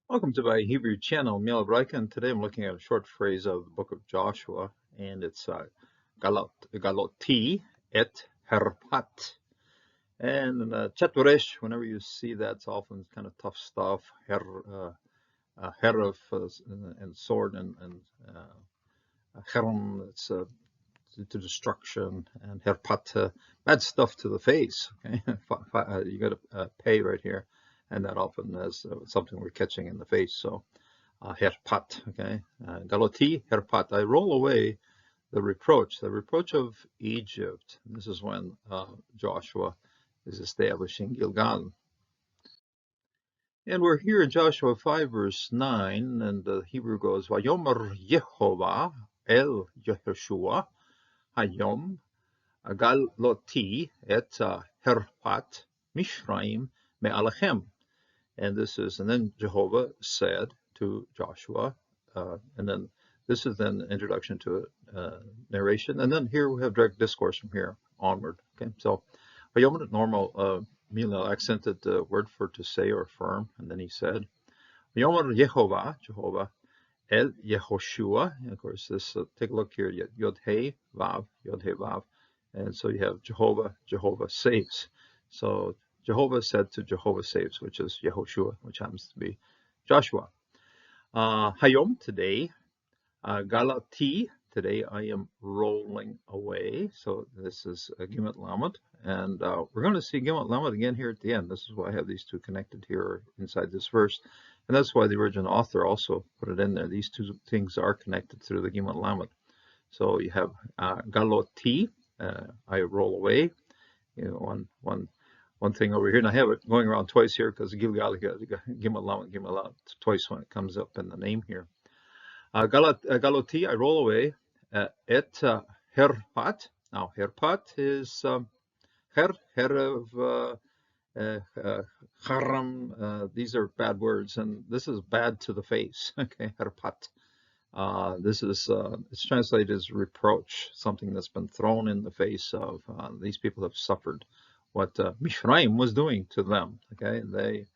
Welcome to my Hebrew channel, Mielbrika, and today I'm looking at a short phrase of the book of Joshua, and it's galoti et herpat. And chaturesh, whenever you see that, it's often kind of tough stuff. Herov and sword, and heron, it's to destruction, and herpat, bad stuff to the face. Okay, you got a pay right here, and that often is something we're catching in the face. So. Herpat, okay? Galoti, herpat. I roll away the reproach of Egypt. This is when Joshua is establishing Gilgal. And we're here in Joshua 5, verse 9, and the Hebrew goes, Vayomer Jehovah el Yehoshua hayom galoti et herpat mishraim me'alachem. And then Jehovah said to Joshua, and then this is then introduction to narration, and then here we have direct discourse from here onward. Okay, so Vayomer, normal Milal accented word for to say or affirm, and then he said, Vayomer Jehovah, El Yehoshua. And of course, this take a look here, Yod He Vav, and so you have Jehovah saves. So Jehovah said to Jehovah saves, which is Yehoshua, which happens to be Joshua. Hayom, today. Galati, today I am rolling away. So this is Gimat Lamed. And we're going to see Gimat Lamed again here at the end. This is why I have these two connected here inside this verse. And that's why the original author also put it in there. These two things are connected through the Gimat Lamed. So you have Galoti, I roll away. You know, one thing over here, and I have it going around twice here because Gilgal, Gimal twice when it comes up in the name here. Galoti, I roll away. Et herpat. Now herpat is her of haram. These are bad words, and this is bad to the face. Okay, herpat. This is it's translated as reproach, something that's been thrown in the face of. These people have suffered what Mishraim was doing to them. Okay, they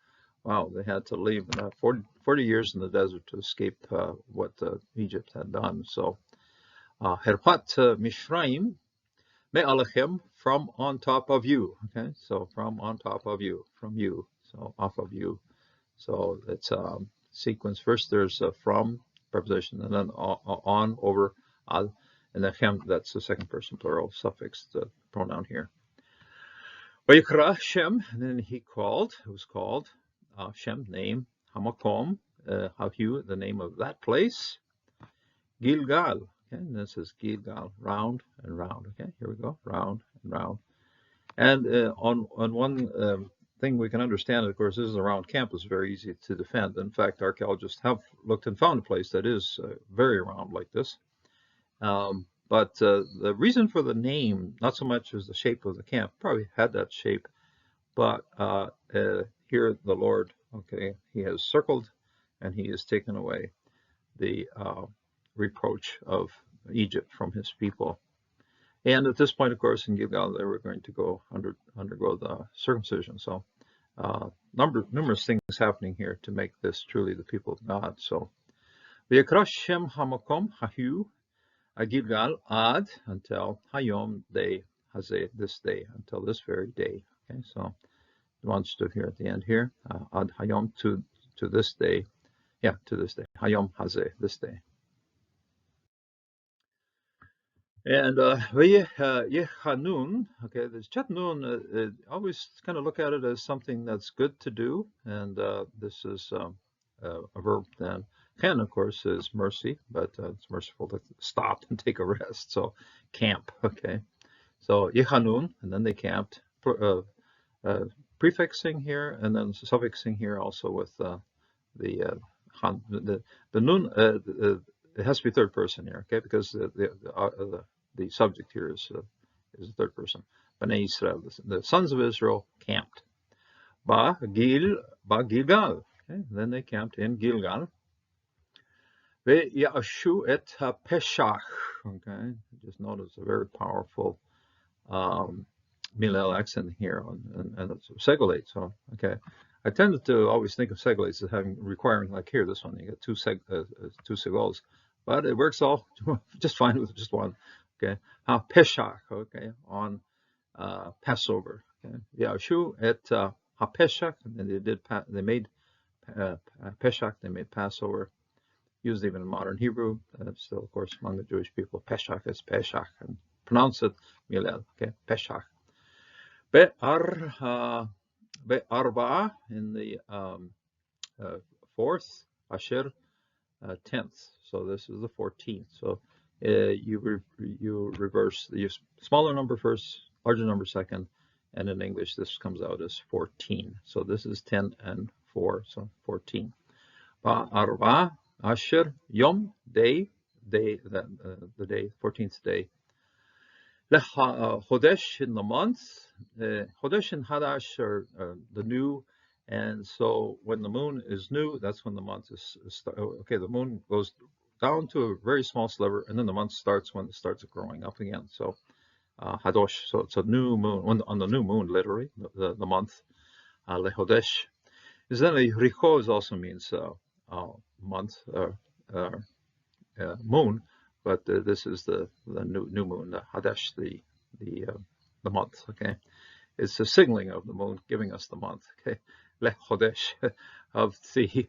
had to leave 40 years in the desert to escape what Egypt had done. So Herpat Mishraim Me'alachem, from on top of you. Okay, so from on top of you, from you, so off of you. So it's sequence. First there's from preposition, and then on, over, al, and then chem, that's the second person plural suffix, the pronoun here. Vayikra Shem, and then he called, it was called, Shem, name, Hamakom, Hahu, the name of that place, Gilgal, okay, and this is Gilgal, round and round, okay, here we go, round and round. And on one thing we can understand, of course, this is a round campus, very easy to defend. In fact, archaeologists have looked and found a place that is very round like this. But the reason for the name, not so much as the shape of the camp, probably had that shape, but here the Lord, okay, he has circled and he has taken away the reproach of Egypt from his people. And at this point, of course, in Gilgal, they were going to go undergo the circumcision. So numerous things happening here to make this truly the people of God. So V'yakra Shem hamakom hahu Gilgal ad, until Hayom day hazeh, this day, until this very day. Okay, so wants to here at the end here, ad Hayom, to this day, yeah, to this day, Hayom hazeh, this day. And Yechanun, okay, this Chatnun, always kind of look at it as something that's good to do, and this is a verb then. Chen, of course, is mercy, but it's merciful to stop and take a rest, so camp, okay. So Yechanun, and then they camped, prefixing here, and then suffixing here also with the nun, it has to be third person here, okay, because the subject here is the third person. Bnei Israel, the sons of Israel camped. Ba Gilgal, okay, then they camped in Gilgal. Ve Ya'ashu et Peshach, okay, just notice a very powerful Milel accent here, and it's segolate, so okay. I tended to always think of seglays as having requiring, like here, this one, you get two segals, but it works all just fine with just one. Okay, Pesach, okay, on Passover. Okay, Yahushu at Pesach, and then they made Pesach, they made Passover, used even in modern Hebrew. Still, of course, among the Jewish people, Pesach is Pesach, and pronounce it Milel. Okay, Pesach. Be'arba in the fourth, Asher 10th. So this is the 14th. So you reverse the smaller number first, larger number second, and in English this comes out as 14. So this is 10 and 4, so 14. Ba'arba, Asher, Yom, day, the day, 14th day. Chodesh in the month. Chodesh and Hadash are the new, and so when the moon is new, that's when the month is okay. The moon goes down to a very small sliver, and then the month starts when it starts growing up again. So Hadosh, so it's a new moon. On the new moon, literally, the month. Lechodesh. Incidentally, Richo also means month, moon, but this is the new moon, the Hadesh, the month. Okay, it's a signaling of the moon giving us the month. Okay, Le Chodesh of the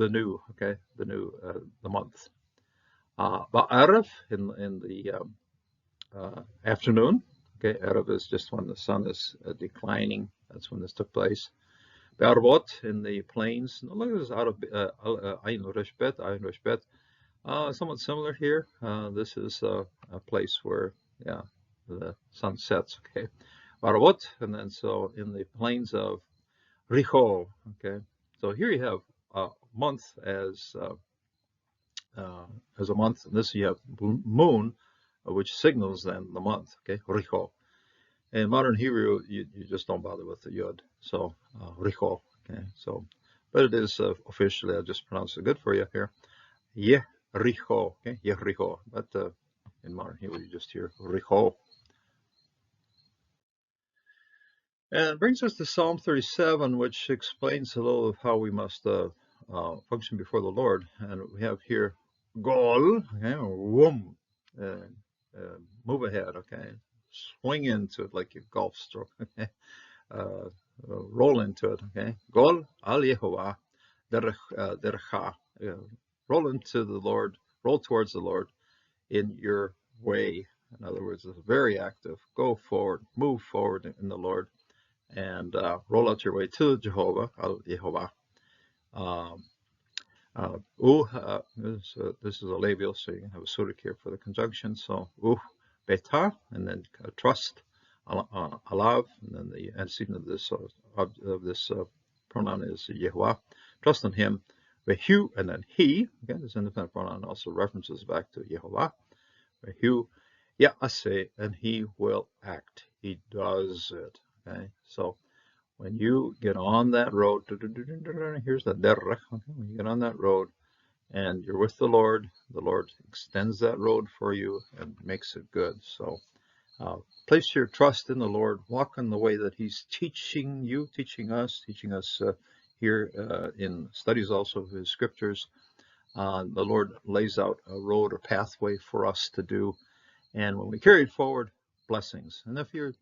new. Okay, the month. Ba'arav in the afternoon. Okay, Erev is just when the sun is declining. That's when this took place. Be'arvot in the plains. Look at this out of Ayin Reshbet. Somewhat similar here. This is a place where, the sun sets. Okay, Baravot, and then so in the plains of Richo. Okay, so here you have a month as a month, and this you have moon, which signals then the month. Okay, Richo. In modern Hebrew, you just don't bother with the yod. So Richo. Okay, so but it is officially, I just pronounced it good for you here. Richo, okay, Richo, but in modern Hebrew you just hear Richo. And it brings us to Psalm 37, which explains a little of how we must function before the Lord. And we have here Gol, okay, or Wum, move ahead, okay, swing into it like a golf stroke, okay, roll into it, okay, Gol al Jehovah dercha. Roll into the Lord, roll towards the Lord in your way. In other words, it's very active. Go forward, move forward in the Lord, and roll out your way to Jehovah, Jehovah. This is a labial, so you can have a sudik here for the conjunction. So, beta, and then trust, alav, and then the antecedent of this pronoun is Yehovah. Trust in him. Vehu, and then he, again, this independent pronoun also references back to Jehovah. Vehu, Ya'aseh, and he will act. He does it. Okay, so when you get on that road, here's the derech. Okay, when you get on that road and you're with the Lord extends that road for you and makes it good. So place your trust in the Lord. Walk in the way that He's teaching you, teaching us here in studies also of His scriptures. The Lord lays out a road or pathway for us to do, and when we carry it forward, blessings. And if you're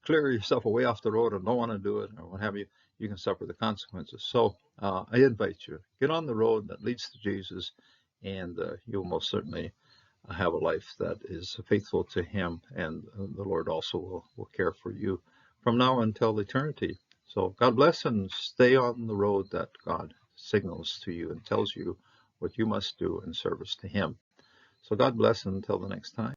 clear yourself away off the road and don't want to do it or what have you, you can suffer the consequences. So I invite you, get on the road that leads to Jesus, and you'll most certainly have a life that is faithful to Him, and the Lord also will care for you from now until eternity. So God bless, and stay on the road that God signals to you and tells you what you must do in service to Him. So God bless until the next time.